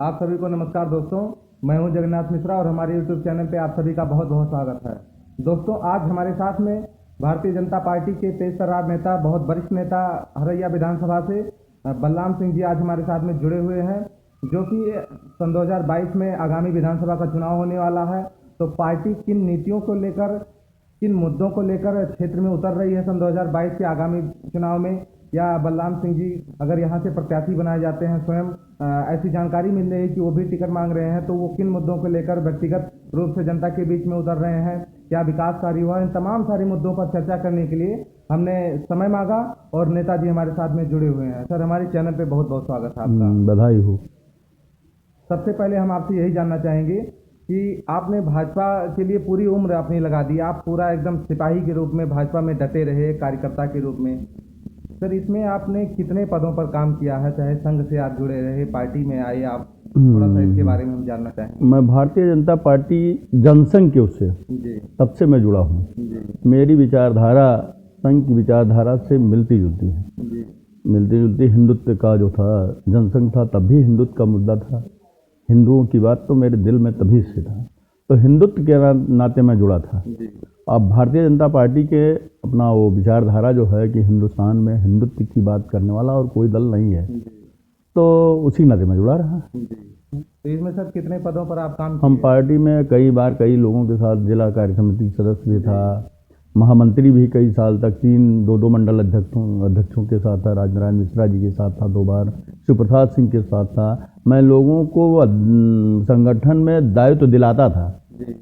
आप सभी को नमस्कार दोस्तों। मैं हूं जगन्नाथ मिश्रा और हमारे YouTube चैनल पे आप सभी का बहुत बहुत स्वागत है। दोस्तों, आज हमारे साथ में भारतीय जनता पार्टी के तेज तर्रार नेता, बहुत वरिष्ठ नेता हरैया विधानसभा से बलराम सिंह जी आज हमारे साथ में जुड़े हुए हैं, जो कि सन 2022 में आगामी विधानसभा का चुनाव होने वाला है। तो पार्टी किन नीतियों को लेकर, किन मुद्दों को लेकर क्षेत्र में उतर रही है सन 2022 के आगामी चुनाव में, या बलराम सिंह जी अगर यहाँ से प्रत्याशी बनाए जाते हैं स्वयं ऐसी जानकारी मिल रही है कि वो भी टिकट मांग रहे हैं, तो वो किन मुद्दों को लेकर व्यक्तिगत रूप से जनता के बीच में उतर रहे हैं, क्या विकास कार्य हुआ, इन तमाम सारे मुद्दों पर चर्चा करने के लिए हमने समय मांगा और नेताजी हमारे साथ में जुड़े हुए हैं। सर, हमारे चैनल पे बहुत बहुत स्वागत है आपका। बधाई हो। सबसे पहले हम आपसे यही जानना चाहेंगे कि आपने भाजपा के लिए पूरी उम्र अपनी लगा दी, आप पूरा एकदम सिपाही के रूप में भाजपा में डटे रहे, कार्यकर्ता के रूप में। सर, इसमें आपने कितने पदों पर काम किया है, चाहे संघ से आप जुड़े रहे, पार्टी में आए आप, थोड़ा सा इसके बारे में हम जानना चाहेंगे। मैं भारतीय जनता पार्टी जनसंघ के उससे जी तब से मैं जुड़ा हूँ। मेरी विचारधारा संघ की विचारधारा से मिलती जुलती है। जी मिलती जुलती हिंदुत्व का जो था, जनसंघ था तब भी हिंदुत्व का मुद्दा था। हिंदुओं की बात तो मेरे दिल में तभी से था, तो हिंदुत्व के नाते मैं जुड़ा था। जी अब भारतीय जनता पार्टी के अपना वो विचारधारा जो है कि हिंदुस्तान में हिंदुत्व की बात करने वाला और कोई दल नहीं है, तो उसी नाते में जुड़ा रहा। जी। तो इसमें सर कितने पदों पर आप काम हम किए? पार्टी में कई बार कई लोगों के साथ जिला कार्य समिति सदस्य भी था, महामंत्री भी कई साल तक, दो मंडल अध्यक्षों के साथ था। राजनारायण मिश्रा जी के साथ था 2 बार, शिवप्रसाद सिंह के साथ था। मैं लोगों को संगठन में दायित्व दिलाता था,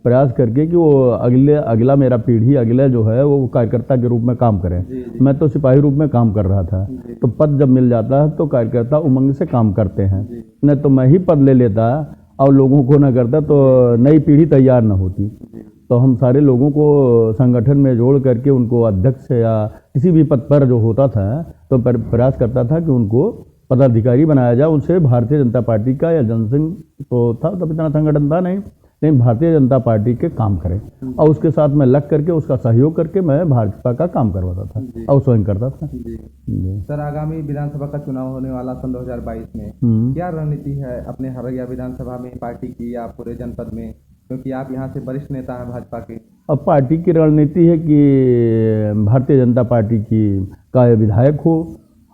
प्रयास करके कि वो अगला मेरा पीढ़ी अगले जो है वो कार्यकर्ता के रूप में काम करें। मैं तो सिपाही रूप में काम कर रहा था, तो पद जब मिल जाता है तो कार्यकर्ता उमंग से काम करते हैं। नहीं तो मैं ही पद ले लेता और लोगों को न करता तो नई पीढ़ी तैयार न होती। तो हम सारे लोगों को संगठन में जोड़ करके उनको अध्यक्ष या किसी भी पद पर जो होता था तो प्रयास करता था कि उनको पदाधिकारी बनाया जाए। उनसे भारतीय जनता पार्टी का या जनसंघ तो था तब, इतना संगठन था नहीं, लेकिन भारतीय जनता पार्टी के काम करें और उसके साथ मैं लग करके उसका सहयोग करके मैं भाजपा का काम करवाता था और स्वयं करता था। सर, आगामी विधानसभा का चुनाव होने वाला सन 2022 में क्या रणनीति है अपने हरैया विधानसभा में पार्टी की या पूरे जनपद में, क्योंकि आप यहाँ से वरिष्ठ नेता हैं भाजपा के? अब पार्टी की रणनीति है कि भारतीय जनता पार्टी की का विधायक हो,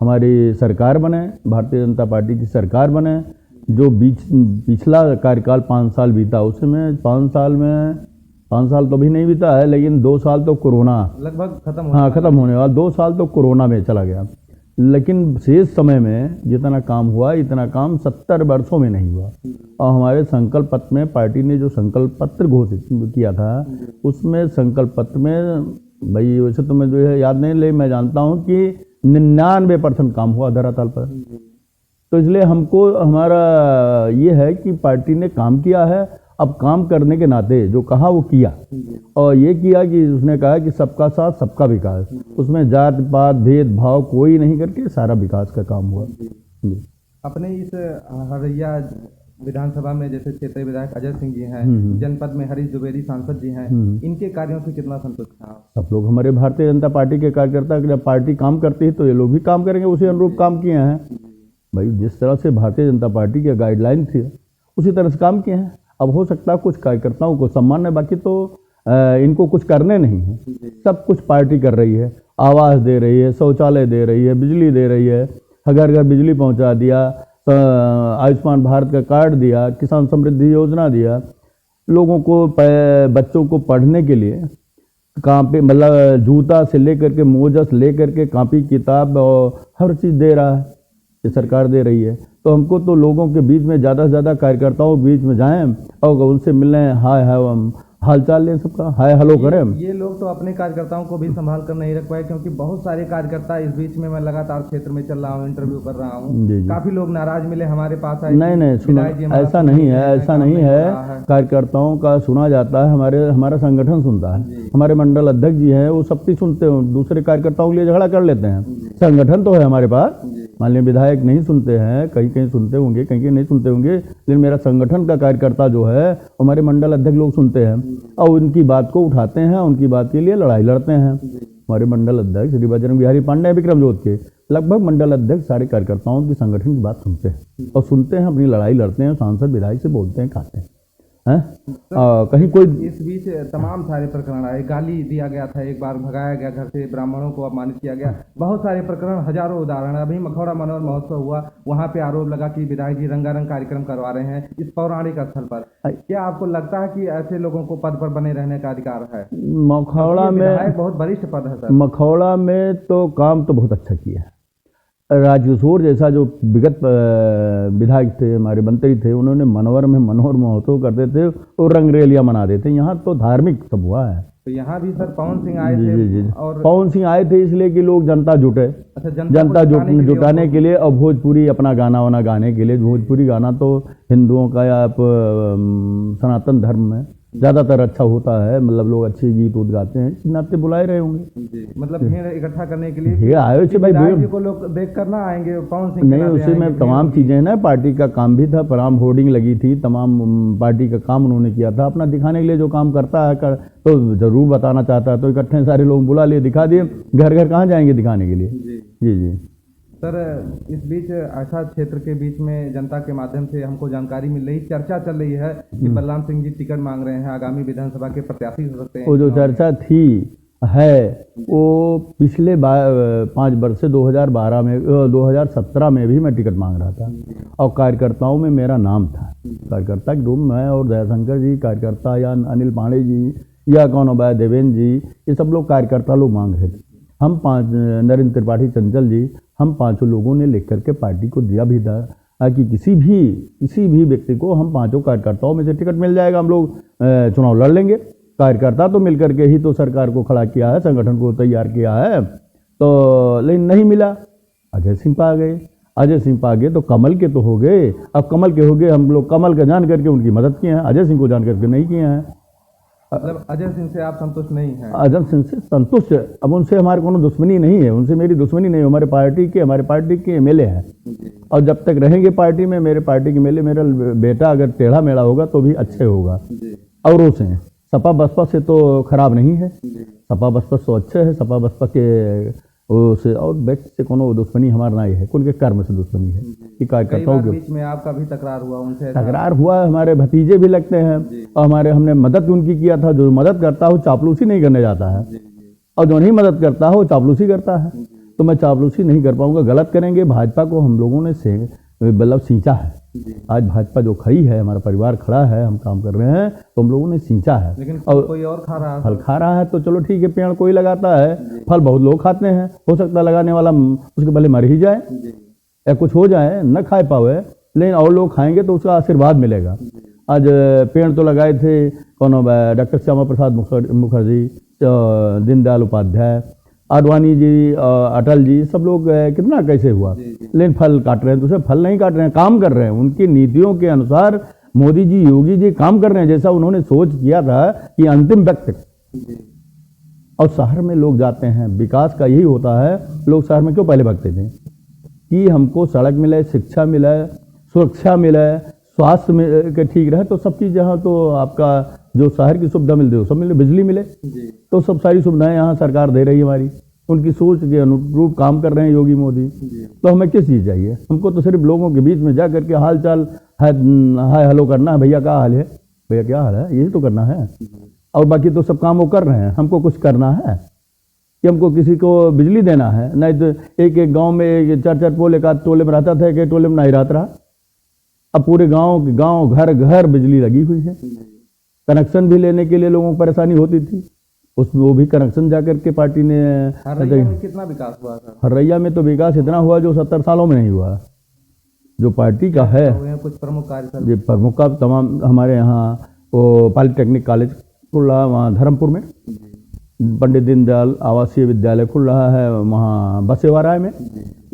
हमारी सरकार बने, भारतीय जनता पार्टी की सरकार बने। जो पिछला कार्यकाल 5 साल बीता, उसमें 5 साल तो भी नहीं बीता है, लेकिन 2 साल तो कोरोना लगभग खत्म होने वाला, 2 साल तो कोरोना में चला गया। लेकिन शेष समय में जितना काम हुआ इतना काम 70 वर्षों में नहीं हुआ। और हमारे संकल्प पत्र में पार्टी ने जो संकल्प पत्र घोषित किया था, उसमें संकल्प पत्र में, भाई वैसे तो मैं जो है याद नहीं, लेकिन मैं जानता हूँ कि 99% काम हुआ धरातल पर। तो इसलिए हमको हमारा ये है कि पार्टी ने काम किया है। अब काम करने के नाते जो कहा वो किया, और ये किया कि उसने कहा कि सबका साथ सबका विकास, उसमें जात पात भेदभाव कोई नहीं करके सारा विकास का काम हुआ। अपने इस हरैया विधानसभा में जैसे क्षेत्रीय विधायक अजय सिंह जी हैं, जनपद में हरीश द्विवेदी सांसद जी हैं, इनके कार्यों से कितना संतुष्ट हैं? सब लोग हमारे भारतीय जनता पार्टी के कार्यकर्ता, जब पार्टी काम करती है तो ये लोग भी काम करेंगे, उसी अनुरूप काम किए हैं। भाई जिस तरह से भारतीय जनता पार्टी के गाइडलाइन थी उसी तरह से काम किए हैं। अब हो सकता है कुछ कार्यकर्ताओं को सम्मान है, बाकी तो इनको कुछ करने नहीं है। सब कुछ पार्टी कर रही है, आवास दे रही है, शौचालय दे रही है, बिजली दे रही है, घर घर बिजली पहुंचा दिया, आयुष्मान भारत का कार्ड दिया, किसान समृद्धि योजना दिया, लोगों को बच्चों को पढ़ने के लिए कापी, मतलब जूता से लेकर के मोजा से लेकर के कापी किताब और हर चीज़ दे रहा है, ये सरकार दे रही है। तो हमको तो लोगों के बीच में ज़्यादा से ज़्यादा कार्यकर्ताओं के बीच में जाएं और उनसे मिलें, हाल चाल लें, सबका हाय हेलो करें। ये लोग तो अपने कार्यकर्ताओं को भी संभाल कर नहीं रख पाए, क्योंकि बहुत सारे कार्यकर्ता इस बीच में, मैं लगातार क्षेत्र में चल रहा हूँ, इंटरव्यू कर रहा हूँ, काफी लोग नाराज मिले हमारे पास आए। नहीं सुना, ऐसा नहीं है, ऐसा नहीं है। कार्यकर्ताओं का सुना जाता है, हमारा संगठन सुनता है, हमारे मंडल अध्यक्ष जी हैं वो सबकी सुनते हैं, दूसरे कार्यकर्ताओं के लिए झगड़ा कर लेते हैं। संगठन तो है हमारे पास, माननीय विधायक नहीं सुनते हैं, कहीं सुनते होंगे, कहीं नहीं सुनते होंगे, लेकिन मेरा संगठन का कार्यकर्ता जो है हमारे मंडल अध्यक्ष लोग सुनते हैं और उनकी बात को उठाते हैं, उनकी बात के लिए लड़ाई लड़ते हैं। हमारे मंडल अध्यक्ष श्री बजरंग बिहारी पांडे विक्रम जोत के, लगभग मंडल अध्यक्ष सारे कार्यकर्ताओं की संगठन की बात सुनते हैं और सुनते हैं, अपनी लड़ाई लड़ते हैं, सांसद विधायक से बोलते हैं, खाते हैं। कहीं कोई इस बीच तमाम सारे प्रकरण आए, गाली दिया गया था, एक बार भगाया गया घर से, ब्राह्मणों को अपमानित किया गया, बहुत सारे प्रकरण, हजारों उदाहरण। अभी मखौड़ा मनोहर महोत्सव हुआ, वहां पे आरोप लगा कि विधायक जी रंगारंग कार्यक्रम करवा रहे हैं इस पौराणिक स्थल पर। क्या आपको लगता है कि ऐसे लोगों को पद पर बने रहने का अधिकार है? मखौड़ा में बहुत वरिष्ठ पद है सर। मखौड़ा में तो काम तो बहुत अच्छा किया है। राजकिशोर जैसा जो विगत विधायक थे, हमारे मंत्री थे, उन्होंने मनोहर महोत्सव करते थे और रंगरेलियां मनाते थे। यहाँ तो धार्मिक सब हुआ है। तो यहाँ भी सर पवन सिंह आए थे। जी। और पवन सिंह आए थे इसलिए कि लोग जनता जुटे। अच्छा, जनता जुटाने के लिए और भोजपुरी अपना गाना वाना गाने के लिए। भोजपुरी गाना तो हिंदुओं का या सनातन धर्म में ज़्यादातर अच्छा होता है, मतलब लोग अच्छे गीत उत गाते हैं, इस नाते बुलाए रहे होंगे जी। मतलब भीड़ इकट्ठा करने के लिए भीड़ आए थे भाई। भीड़ को लोग देख कर ना आएंगे, पवन सिंह नहीं, उसी में तमाम चीज़ें ना, पार्टी का काम भी था, तमाम होर्डिंग लगी थी, तमाम पार्टी का काम उन्होंने किया था। अपना दिखाने के लिए जो काम करता है तो ज़रूर बताना चाहता है, तो इकट्ठे सारे लोग बुला लिए, दिखा दिए। घर घर कहाँ जाएंगे दिखाने के लिए? जी। सर, इस बीच ऐसा क्षेत्र के बीच में जनता के माध्यम से हमको जानकारी मिल रही, चर्चा चल रही है कि बलराम सिंह जी टिकट मांग रहे हैं, आगामी विधानसभा के प्रत्याशी हो सकते हैं। वो जो चर्चा थी वो पिछले 5 वर्ष से 2012 में 2017 में भी मैं टिकट मांग रहा था और कार्यकर्ताओं में मेरा नाम था। कार्यकर्ता के रूप में मैं और दयाशंकर जी कार्यकर्ता, या अनिल पांडे जी, या कौन भाई देवेंद्र जी, ये सब लोग कार्यकर्ता लोग मांग रहे थे। हम 5, नरेंद्र त्रिपाठी चंचल जी, हम 5 लोगों ने लिख करके पार्टी को दिया भी था कि किसी भी व्यक्ति को हम 5 कार्यकर्ताओं में से टिकट मिल जाएगा, हम लोग चुनाव लड़ लेंगे। कार्यकर्ता तो मिल करके ही तो सरकार को खड़ा किया है, संगठन को तैयार किया है। तो लेकिन नहीं मिला। अजय सिंह पा गए। अजय सिंह पा गए तो कमल के तो हो गए। अब कमल के हो गए, हम लोग कमल का जान करके उनकी मदद किए हैं, अजय सिंह को जान करके नहीं किए हैं। मतलब अजय सिंह से आप संतुष्ट नहीं हैं? अजय सिंह से संतुष्ट। अब उनसे हमारे कोनो दुश्मनी नहीं है, उनसे मेरी दुश्मनी नहीं है। हमारे पार्टी के एमएलए हैं और जब तक रहेंगे पार्टी में, मेरे पार्टी के एमएलए, मेरा बेटा अगर टेढ़ा मेढ़ा होगा तो भी अच्छे होगा। औरों से सपा बसपा से तो खराब नहीं है, सपा बसपा तो अच्छे है। सपा बसपा के से और व्यक्ति से कोनो दुश्मनी हमारा नहीं है, उनके कर्म से दुश्मनी है कि कार्यकर्ताओं के बीच में आपका भी तकरार हुआ उनसे? तकरार हुआ, हमारे भतीजे भी लगते हैं और हमने मदद उनकी किया था। जो मदद करता हो चापलूसी नहीं करने जाता है और जो नहीं मदद करता हो चापलूसी करता है। तो मैं चापलूसी नहीं कर पाऊंगा। गलत करेंगे। भाजपा को हम लोगों ने मतलब सींचा है। आज भाजपा जो खड़ी है, हमारा परिवार खड़ा है, हम काम कर रहे हैं, तो हम लोगों ने सींचा है। लेकिन और कोई और खा रहा है, फल खा रहा है तो चलो ठीक है, पेड़ कोई लगाता है, फल बहुत लोग खाते हैं। हो सकता है लगाने वाला उसके भले मर ही जाए या कुछ हो जाए, न खा पावे, लेकिन और लोग खाएंगे तो उसका आशीर्वाद मिलेगा। आज पेड़ तो लगाए थे कौन, डॉक्टर श्यामा प्रसाद मुखर्जी, दीनदयाल उपाध्याय, आडवाणी जी, अटल जी, सब लोग कितना कैसे हुआ, लेकिन फल काट रहे हैं। दूसरे फल नहीं काट रहे हैं, काम कर रहे हैं। उनकी नीतियों के अनुसार मोदी जी, योगी जी काम कर रहे हैं, जैसा उन्होंने सोच किया था कि अंतिम व्यक्ति। और शहर में लोग जाते हैं, विकास का यही होता है। लोग शहर में क्यों पहले भागते थे कि हमको सड़क मिले, शिक्षा मिले, सुरक्षा मिले, स्वास्थ्य में के ठीक रहे, तो सब चीज़ यहाँ तो आपका जो शहर की सुविधा मिलती है सब मिले, बिजली मिले, तो सब सारी सुविधाएं यहाँ सरकार दे रही है। हमारी उनकी सोच के अनुरूप काम कर रहे हैं योगी मोदी। तो हमें किस चीज़ चाहिए? हमको तो सिर्फ लोगों के बीच में जा करके हाल चाल हाय हेलो करना है। भैया क्या हाल है, भैया क्या हाल है, यही तो करना है। और बाकी तो सब काम वो कर रहे हैं। हमको कुछ करना है कि हमको किसी को बिजली देना है? नहीं तो एक गाँव में 4 पोल एक आध टोले में रहता था, एक टोले में नहीं रहता रहा। अब पूरे गांव घर घर बिजली लगी हुई है। कनेक्शन भी लेने के लिए लोगों को परेशानी होती थी, उसमें वो भी कनेक्शन जाकर के पार्टी ने। हरैया में कितना विकास हुआ सर? हरैया में तो विकास इतना हुआ जो 70 सालों में नहीं हुआ, जो पार्टी का है। कुछ प्रमुख कार्य ये प्रमुख का तमाम हमारे यहाँ वो पॉलिटेक्निक कॉलेज खुल रहा है, वहाँ धर्मपुर में पंडित दीनदयाल आवासीय विद्यालय खुल रहा है, वहाँ बसेवाराय में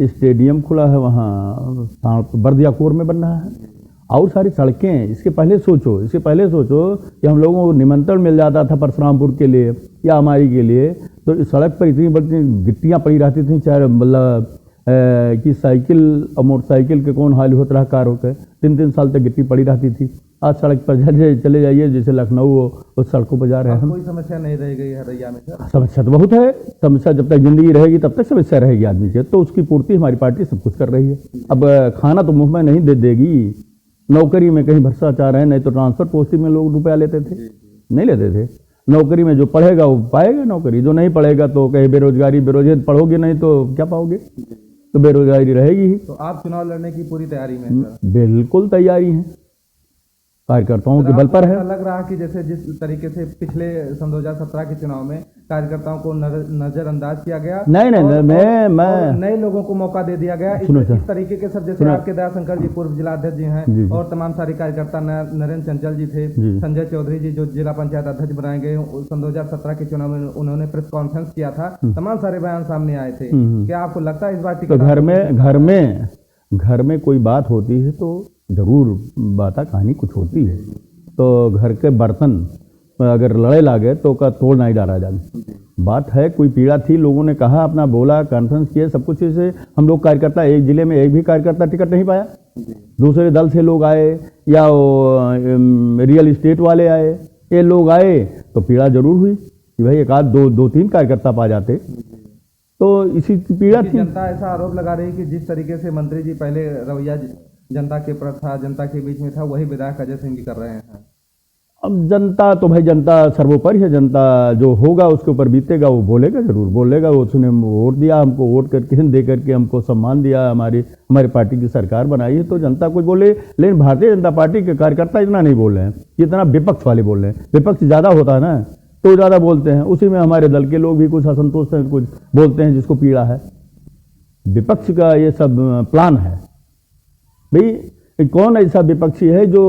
स्टेडियम खुला है, वहाँ बर्दियाकोर में बन रहा है। और सारी सड़कें इसके पहले सोचो कि हम लोगों को निमंत्रण मिल जाता था परशुरामपुर के लिए या हमारी के लिए, तो इस सड़क पर इतनी बड़ी गिट्टियाँ पड़ी रहती थी, चाहे मतलब कि साइकिल और मोटरसाइकिल के कौन हाल होता रहा, कारों के 3-3 साल तक गिट्टी पड़ी रहती थी। आज सड़क पर चले जाइए, जैसे लखनऊ हो उस सड़कों पर जा रहे हैं हम। कोई समस्या नहीं रह गई हरैया में सर? समस्या तो बहुत है। समस्या जब तक जिंदगी रहेगी तब तक समस्या रहेगी आदमी के, तो उसकी पूर्ति हमारी पार्टी सब कुछ कर रही है। अब खाना तो मुंह में नहीं दे देगी, नौकरी में कहीं भ्रष्टाचार है, नहीं तो ट्रांसफर पोस्टिंग में लोग रुपया लेते थे, नहीं लेते थे। नौकरी में जो पढ़ेगा वो पाएगा नौकरी, जो नहीं पढ़ेगा तो कहीं बेरोजगारी, पढ़ोगे नहीं तो क्या पाओगे, तो बेरोजगारी रहेगी ही। तो आप चुनाव लड़ने की पूरी तैयारी में हैं सर? बिल्कुल तैयारी है, कार्यकर्ताओं के बल पर है। लग रहा कि जैसे जिस तरीके से पिछले सन 2017 के चुनाव में कार्यकर्ताओं को नजरअंदाज किया गया, नहीं, मैं नए लोगों को मौका दे दिया गया, इस तरीके के सब, जैसे आपके दयाशंकर जी पूर्व जिला अध्यक्ष जी हैं, और तमाम सारे कार्यकर्ता, नरेंद्र चंचल जी थे, संजय चौधरी जी जो जिला पंचायत अध्यक्ष बनाए गए, सन 2017 के चुनाव में उन्होंने प्रेस कॉन्फ्रेंस किया था, तमाम सारे बयान सामने आए थे। क्या आपको लगता है इस बार तो घर में कोई बात होती है तो जरूर बाता कहानी कुछ होती है, तो घर के बर्तन अगर लड़े लागे तो का तोड़ नहीं डाला जाए। बात है कोई पीड़ा थी, लोगों ने कहा, अपना बोला, कॉन्फ्रेंस किए, सब कुछ। से हम लोग कार्यकर्ता, एक जिले में एक भी कार्यकर्ता टिकट नहीं पाया, दूसरे दल से लोग आए या रियल इस्टेट वाले आए, ये लोग आए तो पीड़ा जरूर हुई कि भाई एक आध दो तीन कार्यकर्ता पा जाते, तो इसी की पीड़ा थी। जनता ऐसा आरोप लगा रही कि जिस तरीके से मंत्री जी पहले रवैया जनता के प्रति था, जनता के बीच में था, वही विधायक अजय सिंह भी कर रहे हैं। अब जनता तो भाई जनता सर्वोपरि है, जनता जो होगा उसके ऊपर बीतेगा, वो बोलेगा, जरूर बोलेगा। वो उसने वोट दिया हमको, वोट करके दे करके हमको सम्मान दिया, हमारी पार्टी की सरकार बनाई है, तो जनता कुछ बोले। लेकिन भारतीय जनता पार्टी के कार्यकर्ता इतना नहीं बोल रहे हैं जितना विपक्ष वाले बोल रहे हैं। विपक्ष ज़्यादा होता है ना तो ज़्यादा बोलते हैं, उसी में हमारे दल के लोग भी कुछ असंतुष्ट हैं, कुछ बोलते हैं जिसको पीड़ा है। विपक्ष का ये सब प्लान है। भाई कौन ऐसा विपक्षी है जो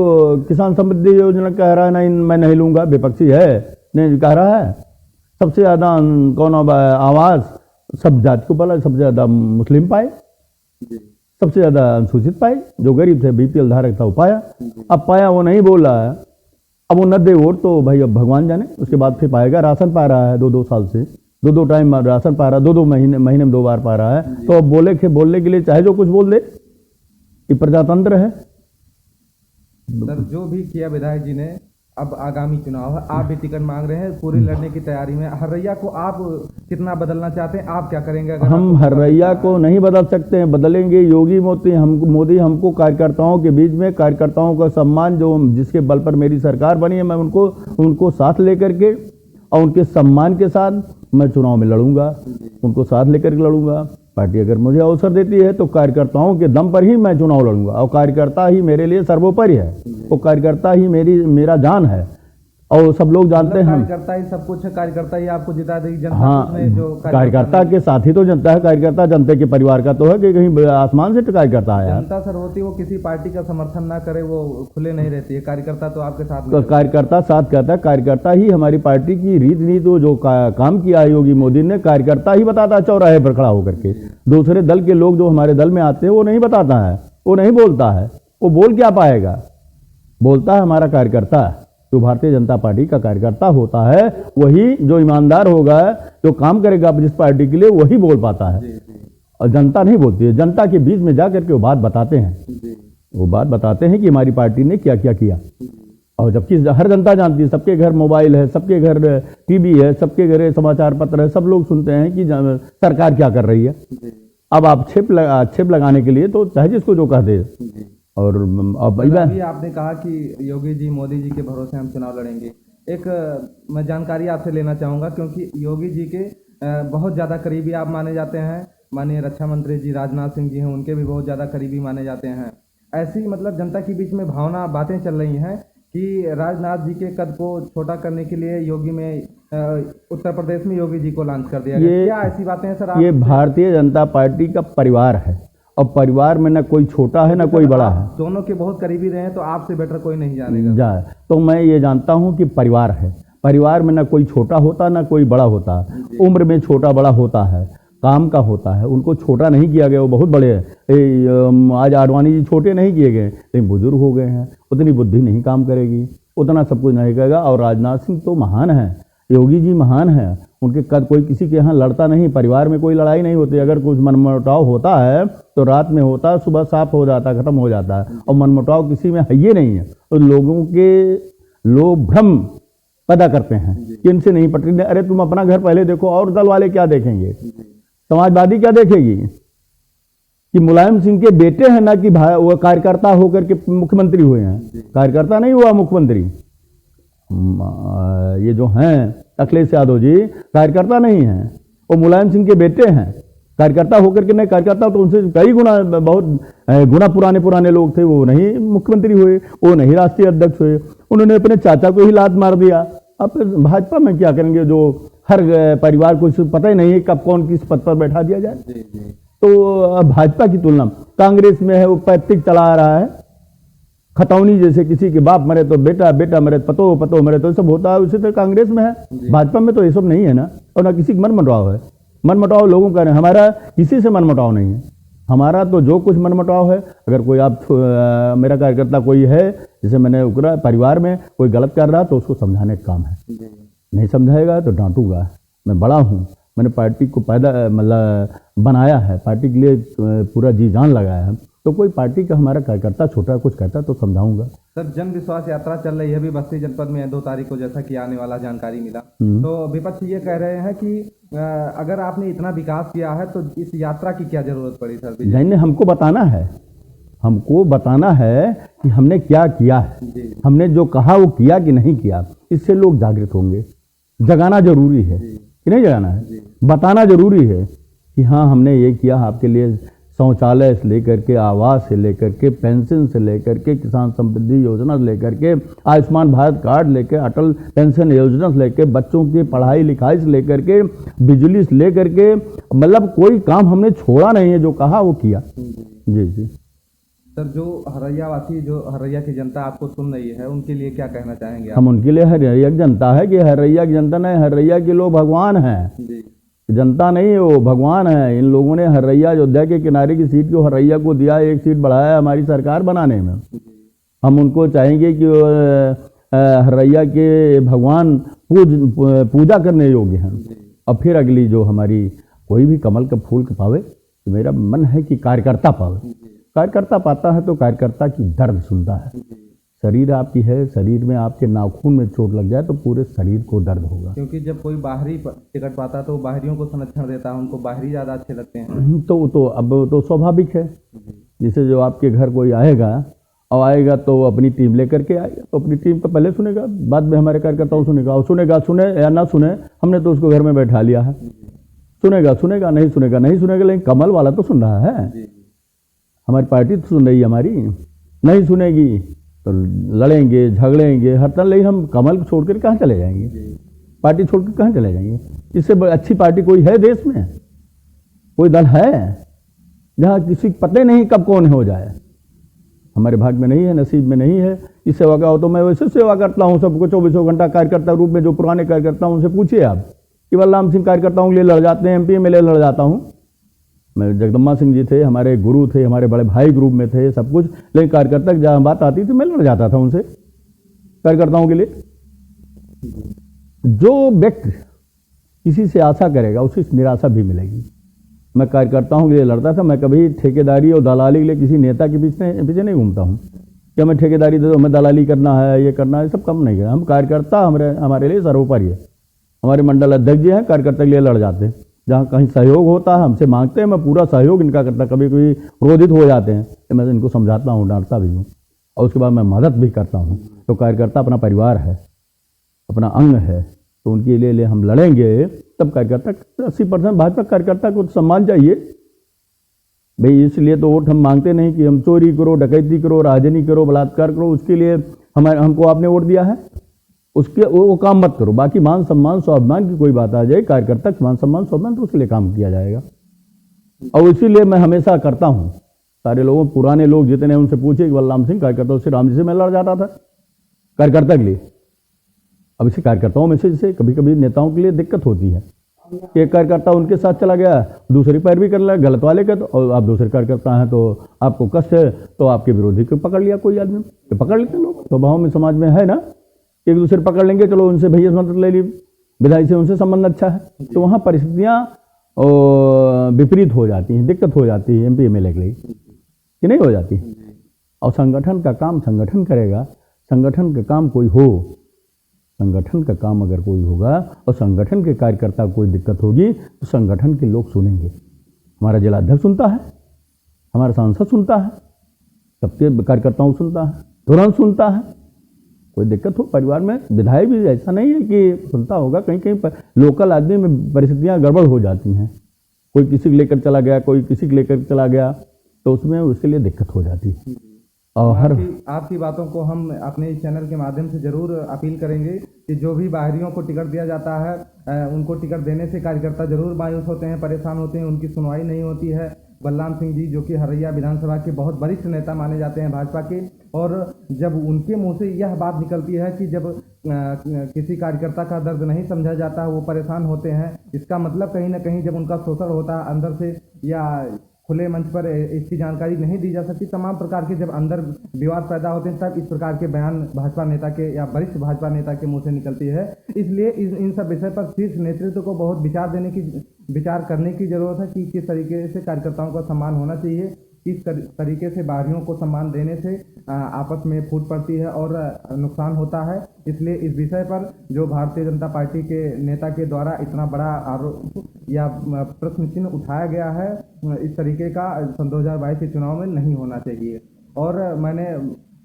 किसान समृद्धि योजना कह रहा है नहीं मैं नहीं लूंगा? विपक्षी है, नहीं कह रहा है। सबसे ज़्यादा कौन आवाज़ सब जाति को बोला, सबसे ज़्यादा मुस्लिम पाए, सबसे ज़्यादा अनुसूचित पाए, जो गरीब थे बीपीएल धारक था वो पाया। अब पाया वो नहीं बोल रहा है, अब वो न दे वोट तो भाई अब भगवान जाने, उसके बाद फिर पाएगा। राशन पा रहा है 2-2 साल से, 2-2 टाइम राशन पा रहा है, 2-2 महीने में 2 बार पा रहा है, तो अब बोलने के लिए चाहे जो कुछ बोल दे, ये प्रजातंत्र है। सर जो भी किया विधायक जी ने, अब आगामी चुनाव है, आप भी टिकट मांग रहे हैं, पूरी लड़ने की तैयारी में। हरैया को आप कितना बदलना चाहते हैं, आप क्या करेंगे? अगर हम हरैया को नहीं बदल सकते हैं, बदलेंगे योगी मोदी हमको कार्यकर्ताओं के बीच में, कार्यकर्ताओं का सम्मान जो जिसके बल पर मेरी सरकार बनी है, मैं उनको साथ लेकर के और उनके सम्मान के साथ मैं चुनाव में लड़ूंगा, उनको साथ लेकर के लड़ूंगा। पार्टी अगर मुझे अवसर देती है तो कार्यकर्ताओं के दम पर ही मैं चुनाव लड़ूंगा, और कार्यकर्ता ही मेरे लिए सर्वोपरि है, वो कार्यकर्ता ही मेरा जान है, और सब लोग जानते हैं। कार्यकर्ता ही सब कुछ है, कार्यकर्ता ही आपको जिता देगी जनता। हाँ, जो कार्यकर्ता के साथ ही तो जनता है, कार्यकर्ता जनता के परिवार का तो है कि कहीं आसमान से तो कार्यकर्ता आया। जनता सर होती वो किसी पार्टी का समर्थन ना करे, वो खुले नहीं रहती है। कार्यकर्ता तो आपके साथ तो कार्यकर्ता साथ कहता है, कार्यकर्ता ही हमारी पार्टी की रीति नीति जो काम किया है योगी मोदी ने, कार्यकर्ता ही बताता है चौराहे पर खड़ा होकर के। दूसरे दल के लोग जो हमारे दल में आते हैं वो नहीं बताता है, वो नहीं बोलता है, वो बोल क्या पाएगा? बोलता है हमारा कार्यकर्ता, जो भारतीय जनता पार्टी का कार्यकर्ता होता है वही, जो ईमानदार होगा, जो काम करेगा जिस पार्टी के लिए, वही बोल पाता है। और जनता नहीं बोलती है। जनता के बीच में जाकर के वो बात बताते हैं, वो बात बताते हैं कि हमारी पार्टी ने क्या क्या किया। और जबकि हर जनता जानती है, सबके घर मोबाइल है, सबके घर टीवी है, सबके घर समाचार पत्र है, सब लोग सुनते हैं कि सरकार क्या कर रही है। अब आक्षेप लगाने के लिए तो चाहे जिसको जो कह दे। और अब अभी आपने कहा कि योगी जी मोदी जी के भरोसे हम चुनाव लड़ेंगे। एक मैं जानकारी आपसे लेना चाहूँगा, क्योंकि योगी जी के बहुत ज़्यादा करीबी आप माने जाते हैं। माननीय रक्षा मंत्री जी राजनाथ सिंह जी हैं, उनके भी बहुत ज़्यादा करीबी माने जाते हैं। ऐसी मतलब जनता के बीच में बातें चल रही हैं कि राजनाथ जी के कद को छोटा करने के लिए योगी में उत्तर प्रदेश में योगी जी को लॉन्च कर दिया गया। क्या ऐसी बातें हैं सर? ये भारतीय जनता पार्टी का परिवार है, और परिवार में न कोई छोटा है न कोई बड़ा है। दोनों के बहुत करीबी रहे हैं, तो आपसे बेटर कोई नहीं जानेगा। तो मैं ये जानता हूँ कि परिवार है, परिवार में न कोई छोटा होता न कोई बड़ा होता। उम्र में छोटा बड़ा होता है, काम का होता है, उनको छोटा नहीं किया गया, वो बहुत बड़े हैं। आज आडवाणी जी छोटे नहीं किए गए, लेकिन बुजुर्ग हो गए हैं, उतनी बुद्धि नहीं काम करेगी, उतना सब कुछ नहीं करेगा। और राजनाथ सिंह तो महान है, योगी जी महान है, उनके कद कोई किसी के यहाँ लड़ता नहीं, परिवार में कोई लड़ाई नहीं होती। अगर कुछ मनमुटाव होता है तो रात में होता है, सुबह साफ हो जाता है, खत्म हो जाता है। और मनमुटाव किसी में है ये नहीं है। तो लोग भ्रम पैदा करते हैं कि इनसे नहीं पट रही। अरे तुम अपना घर पहले देखो, और दल वाले क्या देखेंगे? समाजवादी क्या देखेगी कि मुलायम सिंह के बेटे हैं, ना कि वो कार्यकर्ता होकर के मुख्यमंत्री हुए हैं। कार्यकर्ता नहीं हुआ मुख्यमंत्री। ये जो हैं अखिलेश यादव जी कार्यकर्ता नहीं हैं, वो मुलायम सिंह के बेटे हैं। कार्यकर्ता होकर के नहीं, कार्यकर्ता तो उनसे कई गुना, बहुत गुना पुराने लोग थे। वो नहीं मुख्यमंत्री हुए, वो नहीं राष्ट्रीय अध्यक्ष हुए। उन्होंने अपने चाचा को ही लात मार दिया। अब भाजपा में क्या करेंगे, जो हर परिवार को पता ही नहीं है कब कौन किस पद पर बैठा दिया जाए। तो भाजपा की तुलना कांग्रेस में है, वो पैतृक चला आ रहा है। खतौनी जैसे किसी के बाप मरे तो बेटा, बेटा मरे तो पतो मरे, तो सब होता है। उसी तरह कांग्रेस में है। भाजपा में तो ये सब नहीं है ना, और ना किसी का मनमुटाव है। मनमुटाव लोगों का नहीं, हमारा किसी से मनमुटाव नहीं है। हमारा तो जो कुछ मनमुटाव है, अगर कोई मेरा कार्यकर्ता कोई है, जैसे मैंने उकरा परिवार में कोई गलत कर रहा तो उसको समझाने का काम है। नहीं समझाएगा तो डांटूंगा। मैं बड़ा हूँ, मैंने पार्टी को मतलब बनाया है, पार्टी के लिए पूरा जी जान लगाया है। तो कोई पार्टी का हमारा कार्यकर्ता छोटा कुछ कहता तो समझाऊंगा। सर, जन विश्वास यात्रा चल रही है अभी बस्ती जनपद में 2 तारीख को, जैसा कि आने वाला जानकारी मिला। तो विपक्ष ये कह रहे हैं कि अगर आपने इतना विकास किया है तो इस यात्रा की क्या जरूरत पड़ी सर? नहीं, हमको बताना है कि हमने क्या किया है। हमने जो कहा वो किया कि नहीं किया, इससे लोग जागृत होंगे। जगाना जरूरी है कि नहीं जगाना है? बताना जरूरी है कि हाँ हमने ये किया आपके लिए। शौचालय से लेकर के, आवास से लेकर के, पेंशन से लेकर के, किसान समृद्धि योजना से लेकर के, आयुष्मान भारत कार्ड लेकर, अटल पेंशन योजना से लेकर, बच्चों की पढ़ाई लिखाई से लेकर के, बिजली से लेकर के, मतलब कोई काम हमने छोड़ा नहीं है। जो कहा वो किया। जी सर, जो हरैयावासी, जो हरैया की जनता आपको सुन रही है, उनके लिए क्या कहना चाहेंगे आप? हम उनके लिए, हरैया की जनता है कि हरैया की जनता नहीं, हरैया के लोग भगवान हैं। जनता नहीं है, वो भगवान है। इन लोगों ने हरैया अयोध्या के किनारे की सीट को हरैया को दिया, 1 सीट बढ़ाया हमारी सरकार बनाने में। हम उनको चाहेंगे कि हरैया के भगवान पूजा करने योग्य हैं। और फिर अगली जो हमारी कोई भी कमल का फूल पावे, तो मेरा मन है कि कार्यकर्ता पावे। कार्यकर्ता पाता है तो कार्यकर्ता की दर्द सुनता है। शरीर आपकी है, शरीर में आपके नाखून में चोट लग जाए तो पूरे शरीर को दर्द होगा। क्योंकि जब कोई बाहरी टिकट पाता है तो बाहरियों को संरक्षण देता है, उनको बाहरी ज़्यादा अच्छे लगते हैं। तो अब तो स्वाभाविक है। जैसे जो आपके घर कोई आएगा और आएगा तो अपनी टीम लेकर के आएगा, तो अपनी टीम को पहले सुनेगा, बाद में हमारे कार्यकर्ताओं सुनेगा। और सुने या ना सुने, हमने तो उसको घर में बैठा लिया है। सुनेगा नहीं सुनेगा, लेकिन कमल वाला तो सुन रहा है। हमारी पार्टी तो सुन रही है, हमारी नहीं सुनेगी तो लड़ेंगे, झगड़ेंगे हर तरह। लेकिन हम कमल को छोड़कर कहाँ चले जाएंगे? पार्टी छोड़कर कहाँ चले जाएंगे? इससे अच्छी पार्टी कोई है देश में? कोई दल है जहाँ किसी को पता ही नहीं कब कौन हो जाए? हमारे भाग में नहीं है, नसीब में नहीं है। इस सेवा का हो तो मैं वैसे सेवा करता हूँ सबको 24 घंटा कार्यकर्ता रूप में। जो पुराने कार्यकर्ता उनसे पूछिए आप कि बलराम सिंह कार्यकर्ताओं के लिए लड़ जाते हैं, MP में लड़ जाता हूँ मैं। जगदम्बा सिंह जी थे, हमारे गुरु थे, हमारे बड़े भाई ग्रुप में थे, सब कुछ। लेकिन कार्यकर्ता जहाँ बात आती थी मैं लड़ जाता था उनसे, कार्यकर्ताओं के लिए। जो व्यक्ति किसी से आशा करेगा उसे निराशा भी मिलेगी। मैं कार्यकर्ताओं के लिए लड़ता था। मैं कभी ठेकेदारी और दलाली के लिए किसी नेता के पीछे नहीं घूमता हूँ कि हमें ठेकेदारी दे दो, हमें दलाली करना है, ये करना है, सब कम नहीं करना। हम कार्यकर्ता हमारे लिए सर्वोपरि है। हमारे मंडल अध्यक्ष जी हैं, कार्यकर्ता के लिए लड़ जाते हैं। जहाँ कहीं सहयोग होता है हमसे मांगते हैं, मैं पूरा सहयोग इनका करता। कभी कभी क्रोधित हो जाते हैं तो मैं इनको समझाता हूँ, डांटता भी हूँ, और उसके बाद मैं मदद भी करता हूँ। तो कार्यकर्ता अपना परिवार है, अपना अंग है, तो उनके लिए हम लड़ेंगे। तब कार्यकर्ता 80% भाजपा कार्यकर्ता को सम्मान चाहिए भाई। इसलिए तो वोट हम मांगते नहीं कि हम चोरी करो, डकैती करो, राजनीति करो, बलात्कार करो। उसके लिए हमको आपने वोट दिया है, उसके वो काम मत करो। बाकी मान सम्मान स्वाभिमान की कोई बात आ जाए, कार्यकर्ता मान सम्मान स्वाभिमान तो उसके लिए काम किया जाएगा। और इसीलिए मैं हमेशा करता हूँ। सारे लोगों, पुराने लोग जितने, उनसे पूछे कि बलराम सिंह कार्यकर्ता, उससे राम जी से मैं लड़ जाता था कार्यकर्ता के लिए। अब इसे कार्यकर्ताओं में से जैसे कभी कभी नेताओं के लिए दिक्कत होती है कि एक कार्यकर्ता उनके साथ चला गया, दूसरी पैरवी कर लिया गलत वाले का, तो और आप दूसरे कार्यकर्ता हैं तो आपको कष्ट है, तो आपके विरोधी को पकड़ लिया कोई आदमी, तो पकड़ लेते लोग। स्वभाव में समाज में है ना, एक दूसरे पकड़ लेंगे, चलो उनसे भैया मदद ले ली, विधायक से उनसे संबंध अच्छा है, तो वहाँ परिस्थितियाँ विपरीत हो जाती हैं, दिक्कत हो जाती है MP MLA के लिए, कि नहीं हो जाती। और संगठन का काम संगठन करेगा, संगठन का काम कोई हो, संगठन का काम अगर कोई होगा और संगठन के कार्यकर्ता को कोई दिक्कत होगी तो संगठन के लोग सुनेंगे। हमारा जिला अध्यक्ष सुनता है, हमारा सांसद सुनता है, सबके कार्यकर्ताओं को सुनता है, तुरंत सुनता है। कोई दिक्कत हो परिवार में, विधायक भी ऐसा नहीं है कि सुनता होगा, कहीं कहीं पर लोकल आदमी में परिस्थितियाँ गड़बड़ हो जाती हैं, कोई किसी को लेकर चला गया, कोई किसी को लेकर चला गया, तो उसमें उसके लिए दिक्कत हो जाती है। और हर आपकी बातों को हम अपने इस चैनल के माध्यम से जरूर अपील करेंगे कि जो भी बाहरियों को टिकट दिया जाता है उनको टिकट देने से कार्यकर्ता जरूर मायूस होते हैं, परेशान होते हैं, उनकी सुनवाई नहीं होती है। बलराम सिंह जी जो कि हरैया विधानसभा के बहुत वरिष्ठ नेता माने जाते हैं भाजपा के, और जब उनके मुंह से यह बात निकलती है कि जब किसी कार्यकर्ता का दर्द नहीं समझा जाता, वो परेशान होते हैं, इसका मतलब कहीं ना कहीं जब उनका शोषण होता है अंदर से या खुले मंच पर इसकी जानकारी नहीं दी जा सकती, तमाम प्रकार के जब अंदर विवाद पैदा होते हैं तब इस प्रकार के बयान भाजपा नेता के या वरिष्ठ भाजपा नेता के मुंह से निकलती है। इसलिए इन सब विषय पर शीर्ष नेतृत्व को बहुत विचार करने की जरूरत है कि किस तरीके से कार्यकर्ताओं का सम्मान होना चाहिए, किस तरीके से बाहरियों को सम्मान देने से आपस में फूट पड़ती है और नुकसान होता है। इसलिए इस विषय पर जो भारतीय जनता पार्टी के नेता के द्वारा इतना बड़ा आरोप या प्रश्न चिन्ह उठाया गया है, इस तरीके का सन 2022 के चुनाव में नहीं होना चाहिए। और मैंने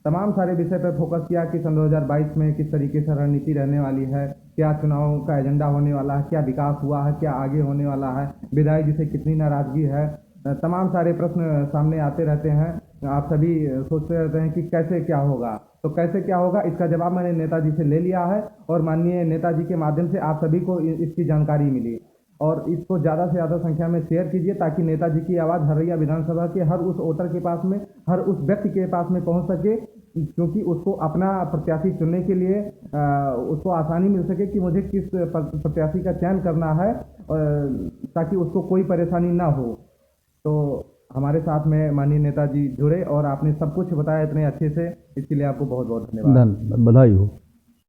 तमाम सारे विषय पर फोकस किया कि सन 2022 में किस तरीके से रणनीति रहने वाली है, क्या चुनाव का एजेंडा होने वाला है, क्या विकास हुआ है, क्या आगे होने वाला है, विधायक जी से कितनी नाराजगी है, तमाम सारे प्रश्न सामने आते रहते हैं। आप सभी सोचते रहते हैं कि कैसे क्या होगा, तो कैसे क्या होगा इसका जवाब मैंने नेताजी से ले लिया है और माननीय नेताजी के माध्यम से आप सभी को इसकी जानकारी मिली। और इसको ज़्यादा से ज़्यादा संख्या में शेयर कीजिए ताकि नेताजी की आवाज़ हरैया विधानसभा के हर उस वोटर के पास में, हर उस व्यक्ति के पास में पहुंच सके, क्योंकि उसको अपना प्रत्याशी चुनने के लिए उसको आसानी मिल सके कि मुझे किस प्रत्याशी का चयन करना है, ताकि उसको कोई परेशानी ना हो। तो हमारे साथ में माननीय नेताजी जुड़े और आपने सब कुछ बताया इतने अच्छे से, इसके लिए आपको बहुत बहुत धन्यवाद। बधाई हो।